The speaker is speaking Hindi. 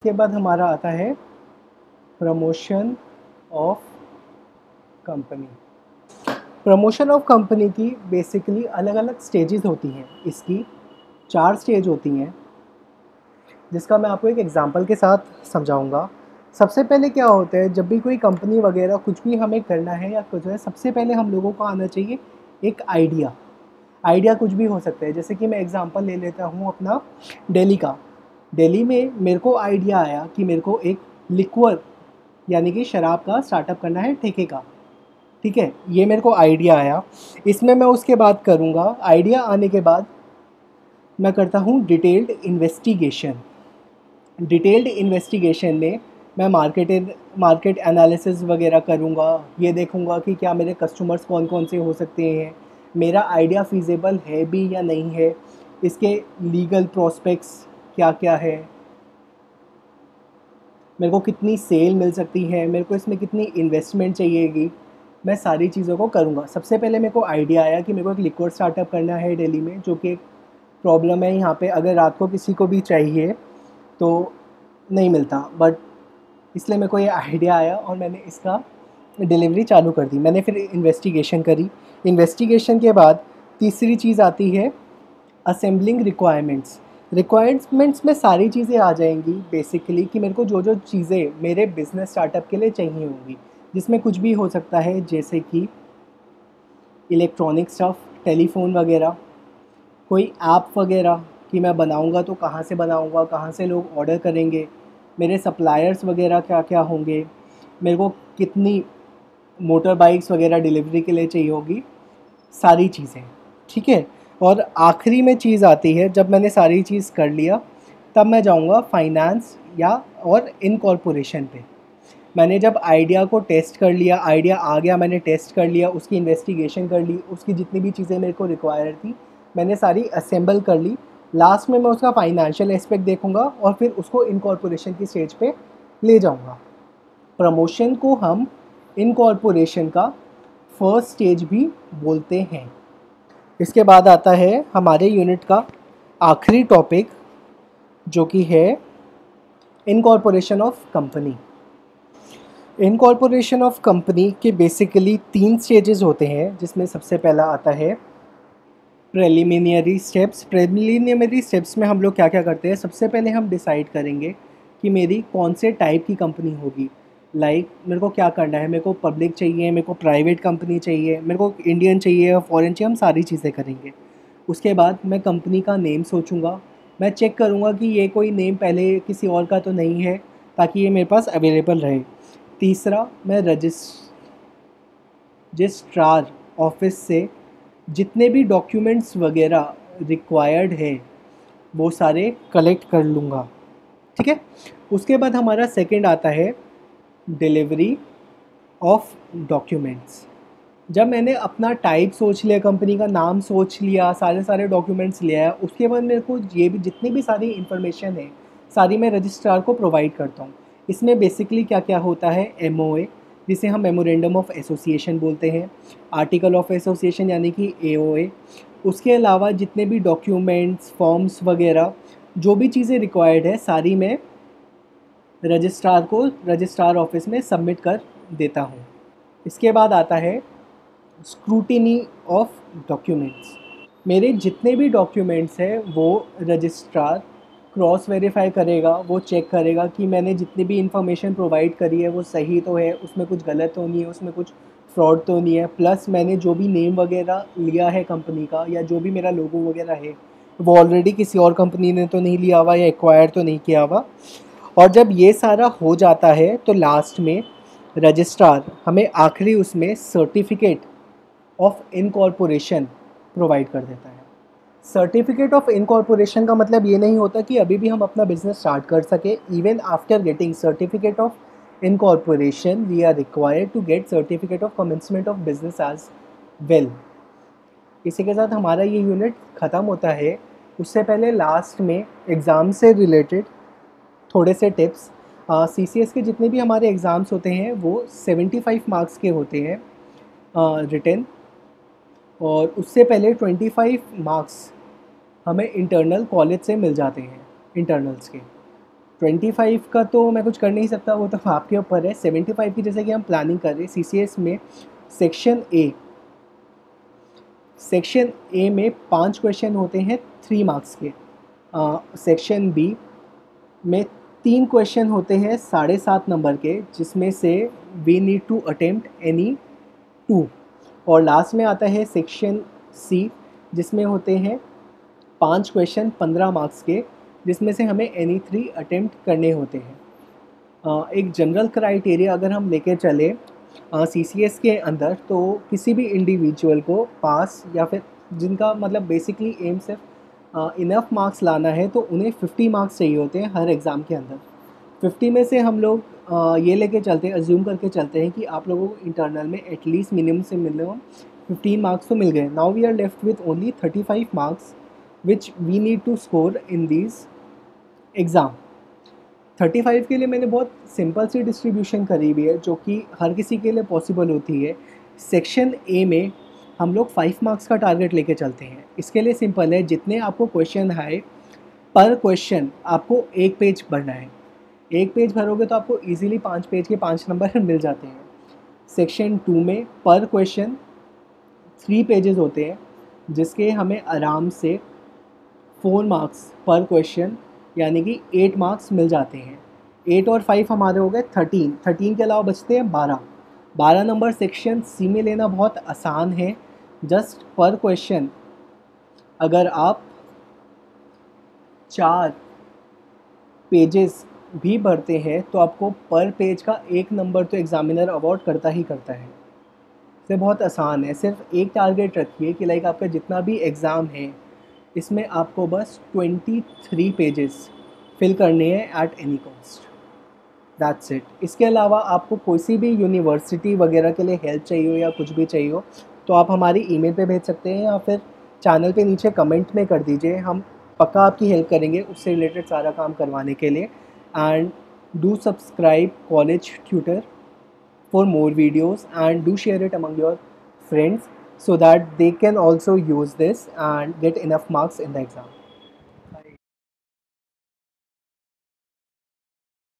के बाद हमारा आता है promotion of company. Promotion of company की बेसिकली अलग अलग स्टेजेस होती हैं। इसकी 4 स्टेज होती हैं, जिसका मैं आपको एक एग्जांपल के साथ समझाऊंगा। सबसे पहले क्या होता है, जब भी कोई कंपनी वगैरह कुछ भी हमें करना है या कुछ है, सबसे पहले हम लोगों को आना चाहिए एक आइडिया कुछ भी हो सकता है। जैसे कि मैं एग्जांपल ले लेता हूँ अपना दिल्ली का। दिल्ली में मेरे को आइडिया आया कि मेरे को एक लिक्वर यानी कि शराब का स्टार्टअप करना है ठेके का। ठीक है, ये मेरे को आइडिया आया। इसमें मैं उसके बाद करूँगा, आइडिया आने के बाद मैं करता हूँ डिटेल्ड इन्वेस्टिगेशन में मैं मार्केट एनालिसिस वगैरह करूँगा। ये देखूँगा कि क्या मेरे कस्टमर्स कौन कौन से हो सकते हैं, मेरा आइडिया फीजेबल है भी या नहीं है, इसके लीगल प्रोस्पेक्ट्स क्या क्या है, मेरे को कितनी सेल मिल सकती है, मेरे को इसमें कितनी इन्वेस्टमेंट चाहिएगी, मैं सारी चीज़ों को करूँगा। सबसे पहले मेरे को आइडिया आया कि मेरे को एक लिक्विड स्टार्टअप करना है दिल्ली में, जो कि एक प्रॉब्लम है यहाँ पे। अगर रात को किसी को भी चाहिए तो नहीं मिलता, बट इसलिए मेरे को ये आइडिया आया और मैंने इसका डिलीवरी चालू कर दी। मैंने फिर इन्वेस्टिगेशन करी। इन्वेस्टिगेशन के बाद तीसरी चीज़ आती है असेंबलिंग रिक्वायरमेंट्स में सारी चीज़ें आ जाएंगी बेसिकली, कि मेरे को जो जो चीज़ें मेरे बिज़नेस स्टार्टअप के लिए चाहिए होंगी, जिसमें कुछ भी हो सकता है, जैसे कि इलेक्ट्रॉनिक स्टफ़, टेलीफोन वगैरह, कोई ऐप वगैरह कि मैं बनाऊंगा तो कहाँ से बनाऊंगा, कहाँ से लोग ऑर्डर करेंगे, मेरे सप्लायर्स वगैरह क्या क्या होंगे, मेरे को कितनी मोटर बाइक्स वगैरह डिलीवरी के लिए चाहिए होगी, सारी चीज़ें। ठीक है, और आखिरी में चीज़ आती है, जब मैंने सारी चीज़ कर लिया तब मैं जाऊंगा फाइनेंस या और इनकॉर्पोरेशन पे। मैंने जब आइडिया को टेस्ट कर लिया, आइडिया आ गया, मैंने टेस्ट कर लिया, उसकी इन्वेस्टिगेशन कर ली, उसकी जितनी भी चीज़ें मेरे को रिक्वायर थी मैंने सारी असेंबल कर ली। लास्ट में मैं उसका फाइनेंशियल एस्पेक्ट देखूंगा और फिर उसको इनकॉर्पोरेशन की स्टेज पे ले जाऊंगा। प्रमोशन को हम इनकॉर्पोरेशन का फर्स्ट स्टेज भी बोलते हैं। इसके बाद आता है हमारे यूनिट का आखिरी टॉपिक, जो कि है incorporation of company. Incorporation of company के बेसिकली 3 स्टेजेस होते हैं, जिसमें सबसे पहला आता है प्रेलिमिनरी स्टेप्स में हम लोग क्या क्या करते हैं। सबसे पहले हम डिसाइड करेंगे कि मेरी कौन से टाइप की कंपनी होगी। लाइक मेरे को क्या करना है, मेरे को पब्लिक चाहिए, मेरे को प्राइवेट कंपनी चाहिए, मेरे को इंडियन चाहिए या फॉरेन चाहिए, हम सारी चीज़ें करेंगे। उसके बाद मैं कंपनी का नेम सोचूंगा। मैं चेक करूंगा कि ये कोई नेम पहले किसी और का तो नहीं है, ताकि ये मेरे पास अवेलेबल रहे। तीसरा, मैं रजिस्ट्रार ऑफिस से जितने भी डॉक्यूमेंट्स वगैरह रिक्वायर्ड है वो सारे कलेक्ट कर लूँगा। ठीक है, उसके बाद हमारा सेकंड आता है डिलीवरी ऑफ डॉक्यूमेंट्स। जब मैंने अपना टाइप सोच लिया, कंपनी का नाम सोच लिया, सारे डॉक्यूमेंट्स लिया, उसके बाद मेरे को ये भी जितनी भी सारी इन्फॉर्मेशन है सारी मैं रजिस्ट्रार को प्रोवाइड करता हूँ। इसमें बेसिकली क्या क्या होता है, MOA जिसे हम मेमोरेंडम ऑफ एसोसिएशन बोलते हैं, आर्टिकल ऑफ एसोसिएशन यानी कि AOA। उसके अलावा जितने भी डॉक्यूमेंट्स, फॉर्म्स वगैरह जो भी चीज़ें रिक्वायर्ड है सारी मैं रजिस्ट्रार ऑफिस में सबमिट कर देता हूँ। इसके बाद आता है स्क्रूटिनी ऑफ डॉक्यूमेंट्स। मेरे जितने भी डॉक्यूमेंट्स हैं वो रजिस्ट्रार क्रॉस वेरीफाई करेगा, वो चेक करेगा कि मैंने जितनी भी इंफॉर्मेशन प्रोवाइड करी है वो सही तो है, उसमें कुछ गलत तो नहीं है, उसमें कुछ फ्रॉड तो नहीं है। प्लस मैंने जो भी नेम वगैरह लिया है कंपनी का या जो भी मेरा लोगो वगैरह है वो ऑलरेडी किसी और कंपनी ने तो नहीं लिया हुआ या एक्वायर तो नहीं किया हुआ। और जब ये सारा हो जाता है तो लास्ट में रजिस्ट्रार हमें आखिरी उसमें सर्टिफिकेट ऑफ इनकॉर्पोरेशन प्रोवाइड कर देता है। सर्टिफिकेट ऑफ इनकॉर्पोरेशन का मतलब ये नहीं होता कि अभी भी हम अपना बिजनेस स्टार्ट कर सके। Even after getting certificate of incorporation we are required to get certificate of commencement of business as well. इसी के साथ हमारा ये यूनिट ख़त्म होता है। उससे पहले लास्ट में एग्ज़ाम से रिलेटेड थोड़े से टिप्स। CCS के जितने भी हमारे एग्ज़ाम्स होते हैं वो 75 मार्क्स के होते हैं रिटन, और उससे पहले 25 मार्क्स हमें इंटरनल कॉलेज से मिल जाते हैं इंटरनल्स के। 25 का तो मैं कुछ कर नहीं सकता, वो तो आपके ऊपर है। 75 की जैसे कि हम प्लानिंग कर रहे हैं CCS में, सेक्शन ए में 5 क्वेश्चन होते हैं 3 मार्क्स के। सेक्शन बी में 3 क्वेश्चन होते हैं 7.5 नंबर के, जिसमें से we need to attempt any 2। और लास्ट में आता है सेक्शन सी, जिसमें होते हैं 5 क्वेश्चन 15 मार्क्स के, जिसमें से हमें एनी 3 अटेम्प्ट करने होते हैं। एक जनरल क्राइटेरिया अगर हम लेके चले CCS के अंदर, तो किसी भी इंडिविजुअल को पास, या फिर जिनका मतलब बेसिकली एम सिर्फ इनफ मार्क्स लाना है, तो उन्हें 50 मार्क्स चाहिए होते हैं हर एग्ज़ाम के अंदर। 50 में से हम लोग ये लेके चलते हैं, अज्यूम करके चलते हैं कि आप लोगों को इंटरनल में एटलीस्ट मिनिमम से मिनिमम 15 मार्क्स तो मिल गए। Now we are left with only 35 marks which we need to score in this exam. 35 के लिए मैंने बहुत सिंपल सी डिस्ट्रीब्यूशन करी हुई है, जो कि हर किसी के लिए पॉसिबल होती है। सेक्शन ए में हम लोग 5 मार्क्स का टारगेट लेके चलते हैं। इसके लिए सिंपल है, जितने आपको क्वेश्चन आए पर क्वेश्चन आपको 1 पेज भरना है। 1 पेज भरोगे तो आपको इजीली 5 पेज के 5 नंबर मिल जाते हैं। सेक्शन 2 में पर क्वेश्चन 3 पेजेस होते हैं, जिसके हमें आराम से 4 मार्क्स पर क्वेश्चन, यानी कि 8 मार्क्स मिल जाते हैं। 8 और 5 हमारे हो गए 13 के अलावा बचते हैं 12 नंबर सेक्शन सी में लेना बहुत आसान है। जस्ट पर क्वेश्चन अगर आप 4 पेजेस भी भरते हैं, तो आपको पर पेज का 1 नंबर तो एग्ज़ामिनर अवॉर्ड करता ही करता है। ये बहुत आसान है। सिर्फ एक टारगेट रखिए कि लाइक आपका जितना भी एग्ज़ाम है, इसमें आपको बस 23 पेजेस फिल करने हैं at any cost. That's it. इसके अलावा आपको कोई सी भी यूनिवर्सिटी वगैरह के लिए हेल्प चाहिए हो या कुछ भी चाहिए हो, तो आप हमारी ईमेल पे भेज सकते हैं, या फिर चैनल पे नीचे कमेंट में कर दीजिए। हम पक्का आपकी हेल्प करेंगे उससे रिलेटेड सारा काम करवाने के लिए। And do subscribe college tutor for more videos, and do share it among your friends so that they can also use this and get enough marks in the exam.